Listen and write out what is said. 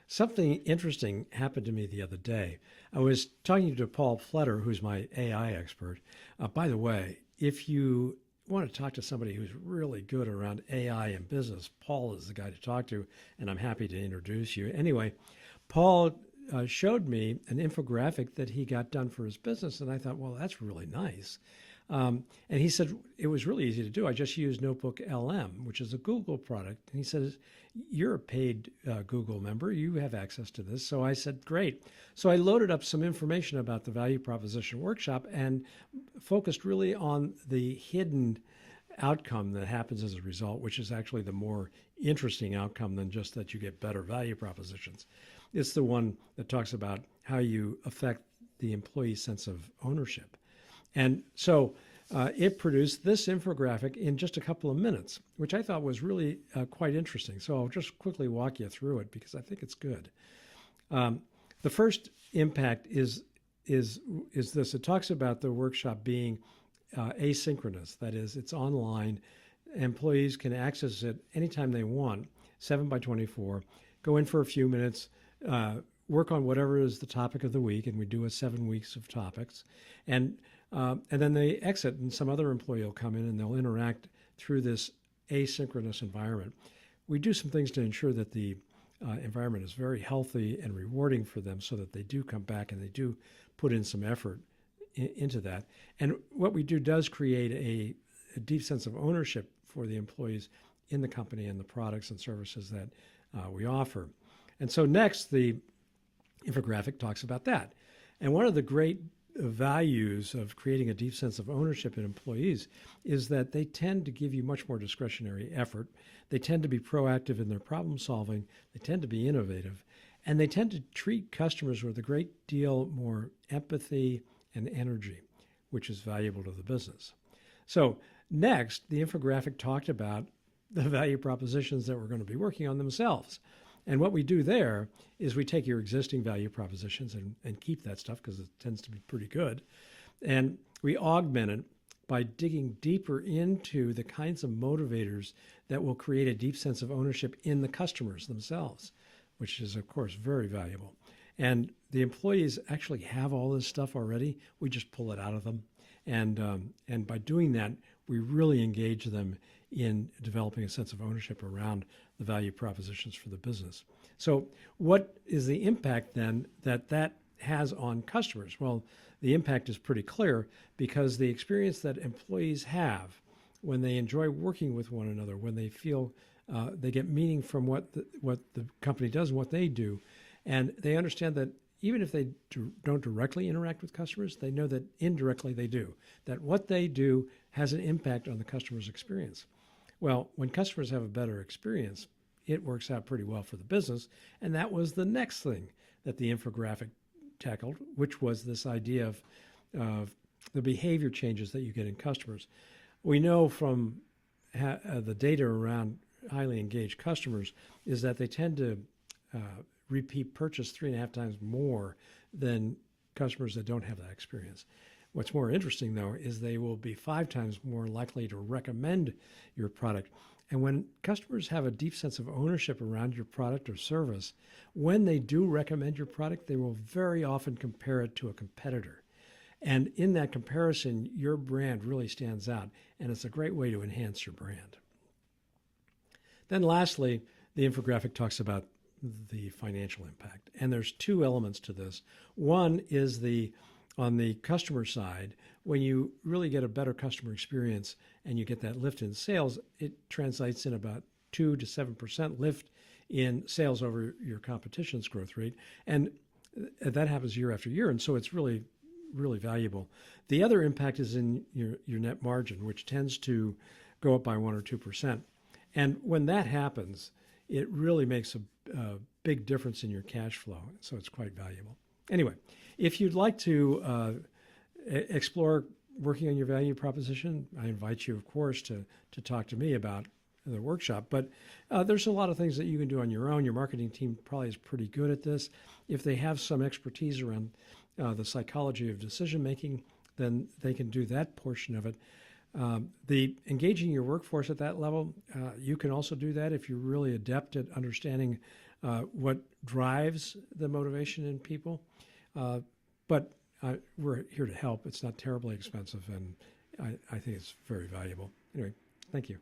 Something interesting happened to me the other day. I was talking to Paul Fletter, who's my AI expert. By the way, if you want to talk to somebody who's really good around AI and business, Paul is the guy to talk to, and I'm happy to introduce you. Anyway, Paul showed me an infographic that he got done for his business, and I thought, well, that's really nice. And he said it was really easy to do. I just used NotebookLM, which is a Google product. And he said, you're a paid Google member. You have access to this. So I said, great. So I loaded up some information about the value proposition workshop and focused really on the hidden outcome that happens as a result, which is actually the more interesting outcome than just that you get better value propositions. It's the one that talks about how you affect the employee's sense of ownership. And so it produced this infographic in just a couple of minutes, which I thought was really quite interesting. So I'll just quickly walk you through it because I think it's good. The first impact is this. It talks about the workshop being asynchronous. That is, it's online. Employees can access it anytime they want, 7 by 24, go in for a few minutes, work on whatever is the topic of the week, and we do a 7 weeks of topics. And then they exit, and some other employee will come in and they'll interact through this asynchronous environment. We do some things to ensure that the environment is very healthy and rewarding for them so that they do come back and they do put in some effort into that. And what we do does create a deep sense of ownership for the employees in the company and the products and services that we offer. And so next, the infographic talks about that. And one of the great values of creating a deep sense of ownership in employees is that they tend to give you much more discretionary effort. They tend to be proactive in their problem solving. They tend to be innovative. And they tend to treat customers with a great deal more empathy and energy, which is valuable to the business. So next, the infographic talked about the value propositions that we're going to be working on themselves. And what we do there is we take your existing value propositions and keep that stuff because it tends to be pretty good. And we augment it by digging deeper into the kinds of motivators that will create a deep sense of ownership in the customers themselves, which is, of course, very valuable. And the employees actually have all this stuff already. We just pull it out of them. And by doing that, we really engage them in developing a sense of ownership around the value propositions for the business. So what is the impact then that has on customers? Well, the impact is pretty clear because the experience that employees have when they enjoy working with one another, when they feel they get meaning from what the company does and what they do, and they understand that even if they don't directly interact with customers, they know that indirectly they do, that what they do has an impact on the customer's experience. Well, when customers have a better experience, it works out pretty well for the business. And that was the next thing that the infographic tackled, which was this idea of the behavior changes that you get in customers. We know from the data around highly engaged customers is that they tend to repeat purchase 3.5 times more than customers that don't have that experience. What's more interesting, though, is they will be 5 times more likely to recommend your product. And when customers have a deep sense of ownership around your product or service, when they do recommend your product, they will very often compare it to a competitor. And in that comparison, your brand really stands out, and it's a great way to enhance your brand. Then lastly, the infographic talks about the financial impact. And there's 2 elements to this. One is on the customer side, when you really get a better customer experience and you get that lift in sales, it translates in about 2 to 7% lift in sales over your competition's growth rate. And that happens year after year. And so it's really, really valuable. The other impact is in your net margin, which tends to go up by 1 or 2%. And when that happens, it really makes a big difference in your cash flow. So it's quite valuable. Anyway, if you'd like to explore working on your value proposition, I invite you, of course, to talk to me about the workshop. But there's a lot of things that you can do on your own. Your marketing team probably is pretty good at this. If they have some expertise around the psychology of decision making, then they can do that portion of it. The engaging your workforce at that level, you can also do that if you're really adept at understanding what drives the motivation in people. But we're here to help. It's not terribly expensive, and I think it's very valuable. Anyway, thank you.